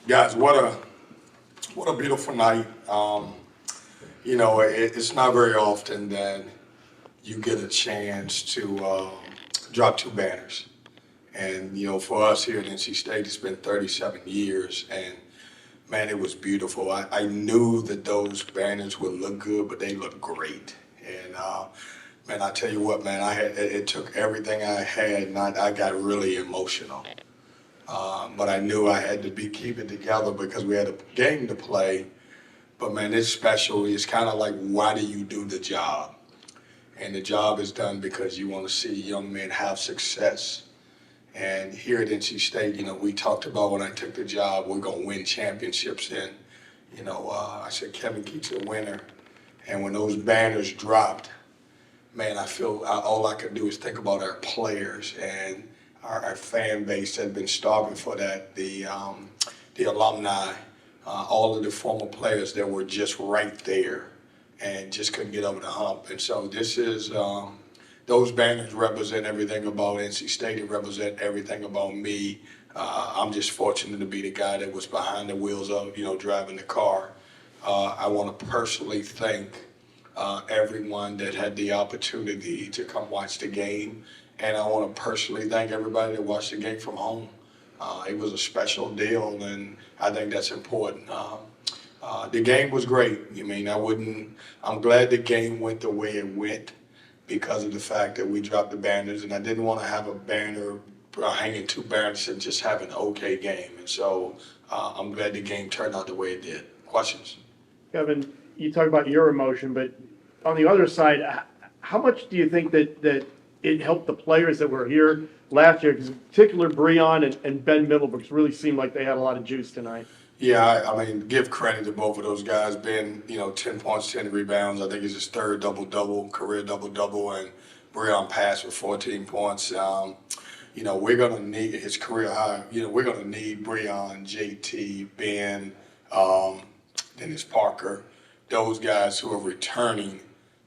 Guys, what a beautiful night. It's not very often that you get a chance to drop two banners. And, for us here at NC State, it's been 37 years. And, man, it was beautiful. I knew that those banners would look good, but they looked great. And, man, I tell you what, man, it took everything I had, and I got really emotional. But I knew I had to keep it together because we had a game to play. But man, it's special. It's kind of like, why do you do the job? And the job is done because you want to see young men have success. And here at NC State, we talked about when I took the job, we're going to win championships. And, I said, Kevin Keatts a winner. And when those banners dropped, man, I feel all I could do is think about our players and our fan base had been starving for that, the alumni, all of the former players that were just right there and just couldn't get over the hump. And so this is, those banners represent everything about NC State. It represent everything about me. I'm just fortunate to be the guy that was behind the wheels of, driving the car. I want to personally thank everyone that had the opportunity to come watch the game. And I want to personally thank everybody that watched the game from home. It was a special deal, and I think that's important. The game was great. I'm glad the game went the way it went because of the fact that we dropped the banners, and I didn't want to have a banner hanging two banners and just have an okay game. And so I'm glad the game turned out the way it did. Questions? Kevin, you talk about your emotion, but on the other side, how much do you think that it helped the players that were here last year? Because in particular, Brion and Ben Middlebrooks really seemed like they had a lot of juice tonight. Yeah, give credit to both of those guys. Ben, 10 points, 10 rebounds. I think it's his third double-double, career double-double, and Brion passed for 14 points. We're going to need his career high. We're going to need Brion, JT, Ben, Dennis Parker, those guys who are returning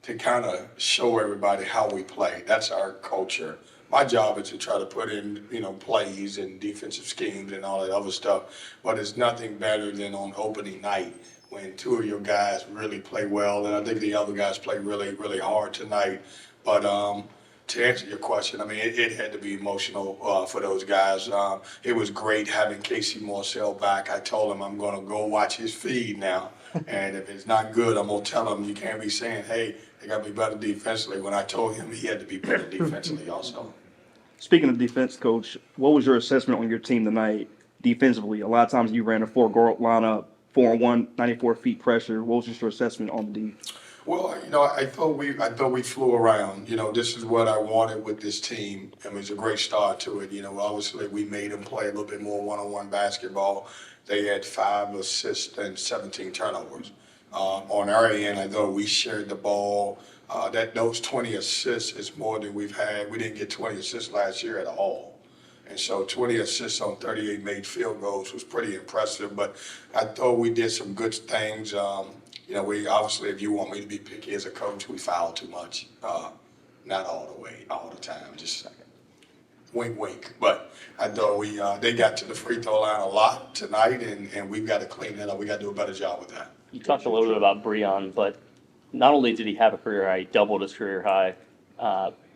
to kind of show everybody how we play. That's our culture. My job is to try to put in, plays and defensive schemes and all that other stuff. But it's nothing better than on opening night when two of your guys really play well. And I think the other guys play really, really hard tonight. But to answer your question, it had to be emotional for those guys. It was great having Casey Morsell back. I told him I'm going to go watch his feed now. And if it's not good, I'm going to tell him you can't be saying, hey, they got to be better defensively, when I told him he had to be better defensively also. Speaking of defense, Coach, what was your assessment on your team tonight defensively? A lot of times you ran a four-guard lineup, 4-on-1, 94 feet pressure. What was just your assessment on the D? Well, I thought we flew around. This is what I wanted with this team. It was a great start to it. Obviously we made them play a little bit more one-on-one basketball. They had 5 assists and 17 turnovers. On our end, I thought we shared the ball. Those 20 assists is more than we've had. We didn't get 20 assists last year at all. And so 20 assists on 38 made field goals was pretty impressive. But I thought we did some good things. We obviously, if you want me to be picky as a coach, we foul too much. Not all the way, all the time, just a second. Wink, wink. But I thought they got to the free throw line a lot tonight, and we've got to clean that up. We got to do a better job with that. You talked a little bit about Brion, but not only did he have a career high, he doubled his career high.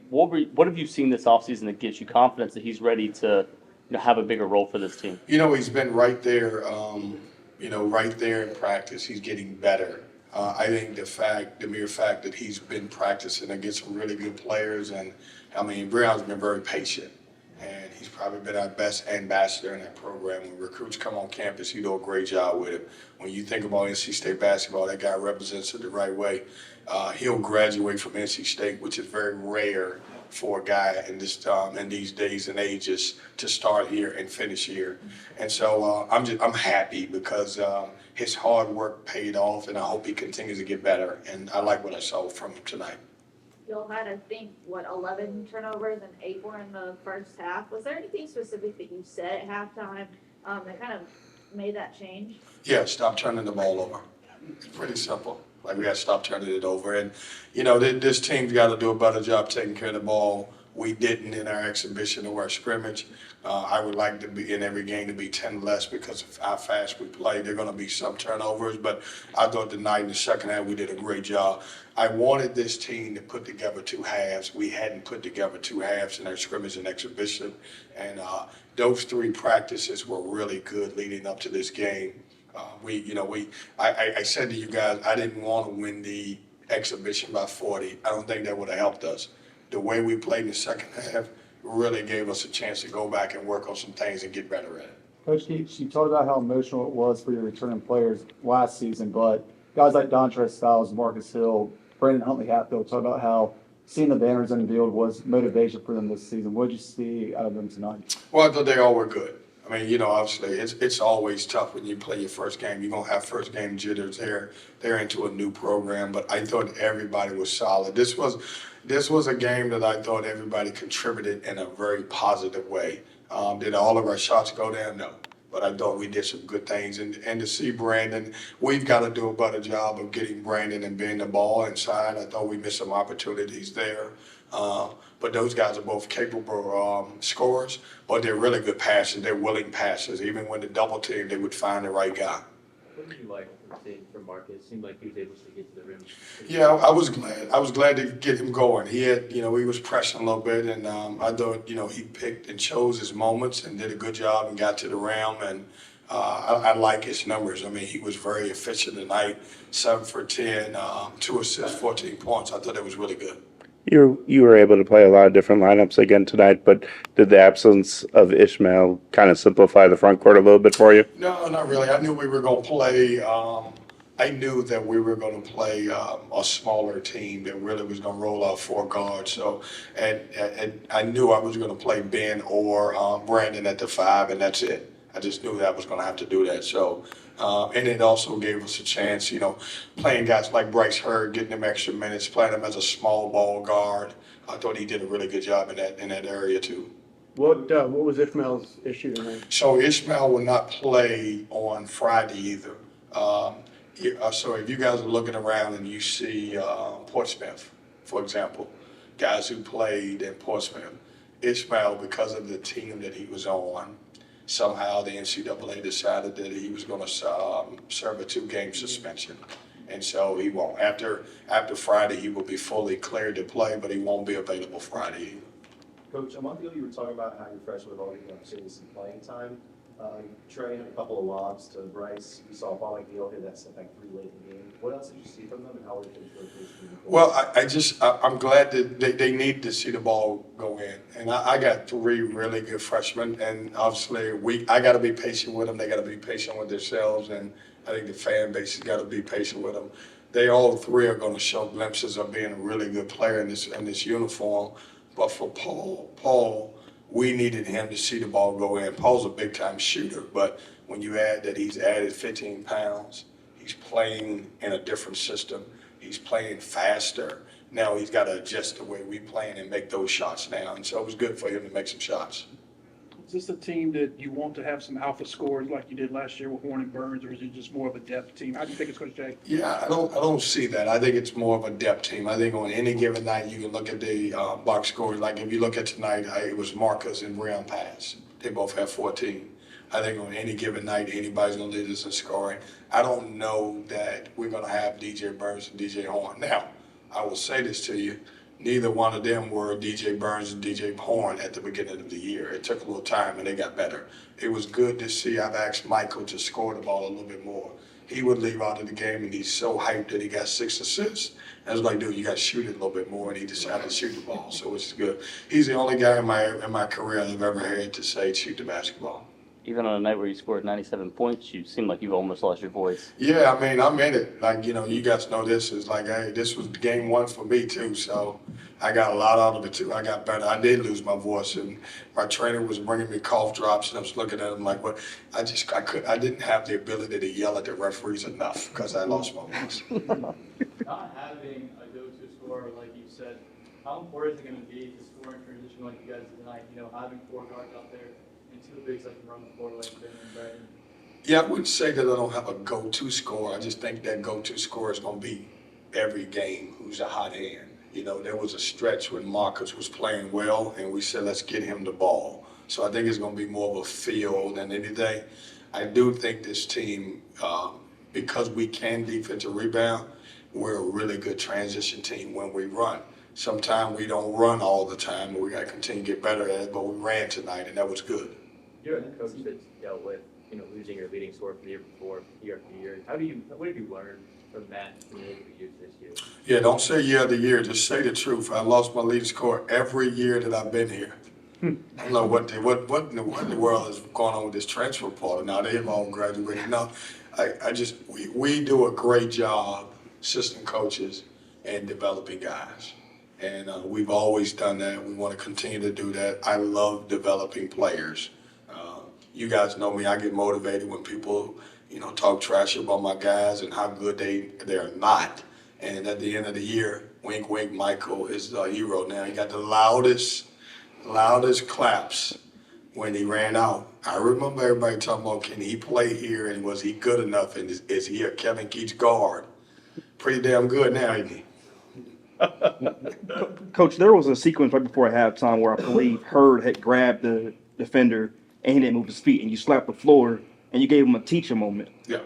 What have you seen this offseason that gives you confidence that he's ready to have a bigger role for this team? He's been right there, right there in practice. He's getting better. I think the mere fact that he's been practicing against some really good players, and Brion's been very patient. And he's probably been our best ambassador in that program. When recruits come on campus, he do a great job with it. When you think about NC State basketball, that guy represents it the right way. He'll graduate from NC State, which is very rare for a guy in these days and ages to start here and finish here. And so I'm happy because his hard work paid off, and I hope he continues to get better. And I like what I saw from him tonight. Y'all had, I think, 11 turnovers and 8 were in the first half. Was there anything specific that you said at halftime that kind of made that change? Yeah, stop turning the ball over. It's pretty simple. We got to stop turning it over. And, this team's got to do a better job taking care of the ball We didn't in our exhibition or our scrimmage. I would like to be in every game to be 10 less because of how fast we play. There are going to be some turnovers, but I thought tonight in the second half we did a great job. I wanted this team to put together two halves. We hadn't put together two halves in our scrimmage and exhibition, and those three practices were really good leading up to this game. I said to you guys, I didn't want to win the exhibition by 40. I don't think that would have helped us. The way we played in the second half really gave us a chance to go back and work on some things and get better at it. Coach Keatts, you talked about how emotional it was for your returning players last season, but guys like Dontrez Styles, Marcus Hill, Brandon Huntley Hatfield talked about how seeing the banners on the field was motivation for them this season. What did you see out of them tonight? Well, I thought they all were good. I mean, obviously, it's always tough when you play your first game. You're going to have first game jitters there. They're into a new program, but I thought everybody was solid. This was a game that I thought everybody contributed in a very positive way. Did all of our shots go down? No. But I thought we did some good things. And to see Brandon, we've got to do a better job of getting Brandon and being the ball inside. I thought we missed some opportunities there. But those guys are both capable scorers, but they're really good passers. They're willing passers. Even when the double team, they would find the right guy. What did you like from Marcus? It seemed like he was able to get to the rim. Yeah, I was glad. I was glad to get him going. He had, he was pressing a little bit, and I thought, he picked and chose his moments and did a good job and got to the rim. And I like his numbers. I mean, he was very efficient tonight. 7 for 10, 2 assists, 14 points. I thought it was really good. You were able to play a lot of different lineups again tonight, but did the absence of Ishmael kind of simplify the front court a little bit for you? No, not really. I knew we were going to play. I knew that we were going to play a smaller team that really was going to roll out 4 guards. So, and I knew I was going to play Ben or Brandon at the 5, and that's it. I just knew that I was going to have to do that. So, and it also gave us a chance, playing guys like Bryce Hurd, getting them extra minutes, playing him as a small ball guard. I thought he did a really good job in that area too. What was Ishmael's issue tonight? So Ishmael will not play on Friday either. So if you guys are looking around and you see Portsmouth, for example, guys who played in Portsmouth, Ishmael, because of the team that he was on, somehow the NCAA decided that he was going to serve a 2-game suspension. And so he won't. After Friday, he will be fully cleared to play, but he won't be available Friday. Coach, a month ago you were talking about how your freshmen have already got some playing time. Trey had a couple of lobs to Bryce. You saw Paul McNeil hit that step back 3 late in the game. What else did you see from them, and how were they going to Well, I'm glad that they need to see the ball go in. And I got 3 really good freshmen, and obviously I got to be patient with them. They got to be patient with themselves, and I think the fan base has got to be patient with them. They all 3 are going to show glimpses of being a really good player in this uniform. But for Paul, we needed him to see the ball go in. Paul's a big-time shooter, but when you add that he's added 15 pounds, he's playing in a different system. He's playing faster. Now he's got to adjust the way we play and make those shots now. And so it was good for him to make some shots. Is this a team that you want to have some alpha scores like you did last year with Horn and Burns, or is it just more of a depth team? How do you think it's going to shake? Yeah, I don't see that. I think it's more of a depth team. I think on any given night you can look at the box scores. Like if you look at tonight, it was Marcus and Brion pass. They both have 14. I think on any given night anybody's going to lead us in scoring. I don't know that we're going to have DJ Burns and DJ Horn. Now, I will say this to you. Neither one of them were DJ Burns and DJ Horn at the beginning of the year. It took a little time, and they got better. It was good to see. I've asked Michael to score the ball a little bit more. He would leave out of the game, and he's so hyped that he got 6 assists. I was like, dude, you got to shoot it a little bit more, and he decided to shoot the ball, so it's good. He's the only guy in my career I've ever had to say shoot the basketball. Even on a night where you scored 97 points, you seem like you've almost lost your voice. Yeah, I mean, I'm in it. Like, you guys know this is like, hey, this was game 1 for me too, so I got a lot out of it too. I got better. I did lose my voice, and my trainer was bringing me cough drops, and I was looking at him like, what? I didn't have the ability to yell at the referees enough because I lost my voice. Not having a go-to scorer, like you said, how important is it going to be to score in transition like you guys did tonight? Having 4 guards out there and 2 bigs that can run the floor like Ben and Brion. Yeah, I wouldn't say that I don't have a go-to scorer. I just think that go-to scorer is going to be every game who's a hot hand. You know, there was a stretch when Marcus was playing well, and we said, let's get him the ball. So I think it's going to be more of a feel than anything. I do think this team, because we can defensive rebound, we're a really good transition team when we run. Sometimes we don't run all the time, and we got to continue to get better at it, but we ran tonight, and that was good. You're a coach that's dealt with, losing your leading scorer from the year before, year after year. What have you learned from that from the years this year? Yeah, don't say year to year, just say the truth. I lost my leading scorer every year that I've been here. I don't know what in the world is going on with this transfer portal. Now they've all graduated. No, we do a great job, assistant coaches, and developing guys. And we've always done that. We want to continue to do that. I love developing players. You guys know me. I get motivated when people, talk trash about my guys and how good they're not. And at the end of the year, wink, wink, Michael is the hero now. He got the loudest claps when he ran out. I remember everybody talking about, can he play here and was he good enough and is he a Kevin Keatts guard? Pretty damn good now, isn't he? Coach, there was a sequence right before halftime where I believe Hurd had grabbed the defender and he didn't move his feet, and you slapped the floor and you gave him a teacher moment. Yeah.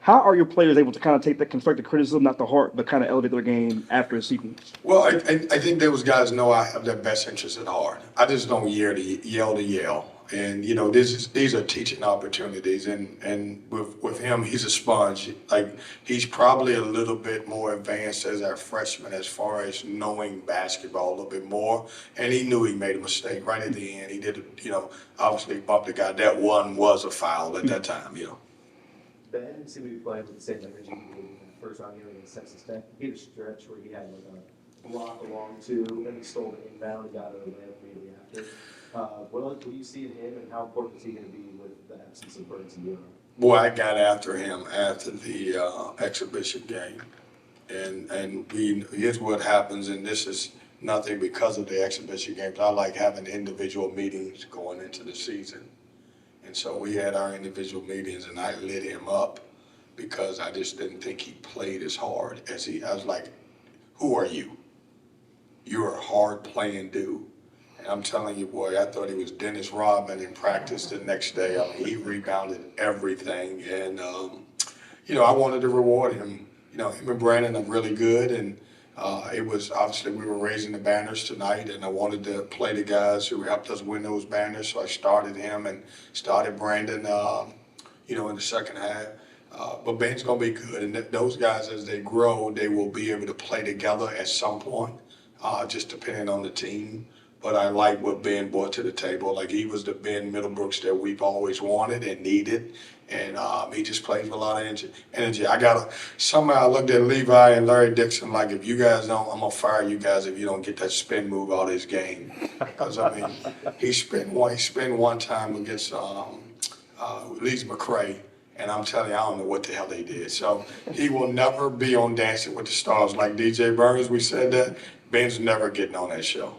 How are your players able to kind of take that constructive criticism, not the heart, but kind of elevate their game after a sequence? Well, I think those guys know I have their best interest at heart. I just don't yell to yell. And, these are teaching opportunities. And with him, he's a sponge. Like, he's probably a little bit more advanced as our freshman as far as knowing basketball a little bit more. And he knew he made a mistake right at the end. He did, obviously bumped the guy. That one was a foul at that time, Ben seemed to be playing with the same energy he did in the first round game against Texas Tech. He had a stretch where he had a block along two, then he stole the inbound and got it immediately after. What do you see in him, and how important is he going to be with the absence of Burns and Euro? Boy, I got after him after the exhibition game. And here's what happens, and this is nothing because of the exhibition games. I like having individual meetings going into the season. And so we had our individual meetings, and I lit him up because I just didn't think he played as hard as I was like, who are you? You're a hard-playing dude. And I'm telling you, boy, I thought he was Dennis Rodman in practice the next day. I mean, he rebounded everything. And, I wanted to reward him. Him and Brandon are really good, and it was obviously we were raising the banners tonight, and I wanted to play the guys who helped us win those banners. So I started him and started Brandon, in the second half. But Ben's going to be good, and those guys, as they grow, they will be able to play together at some point, just depending on the team. But I like what Ben brought to the table. Like, he was the Ben Middlebrooks that we've always wanted and needed. And he just plays with a lot of energy. Somehow I looked at Levi and Larry Dixon like, if you guys don't, I'm going to fire you guys if you don't get that spin move out of his game. Because, he spin one time against Lee's McCray. And I'm telling you, I don't know what the hell they did. So he will never be on Dancing with the Stars like DJ Burns. We said that. Ben's never getting on that show.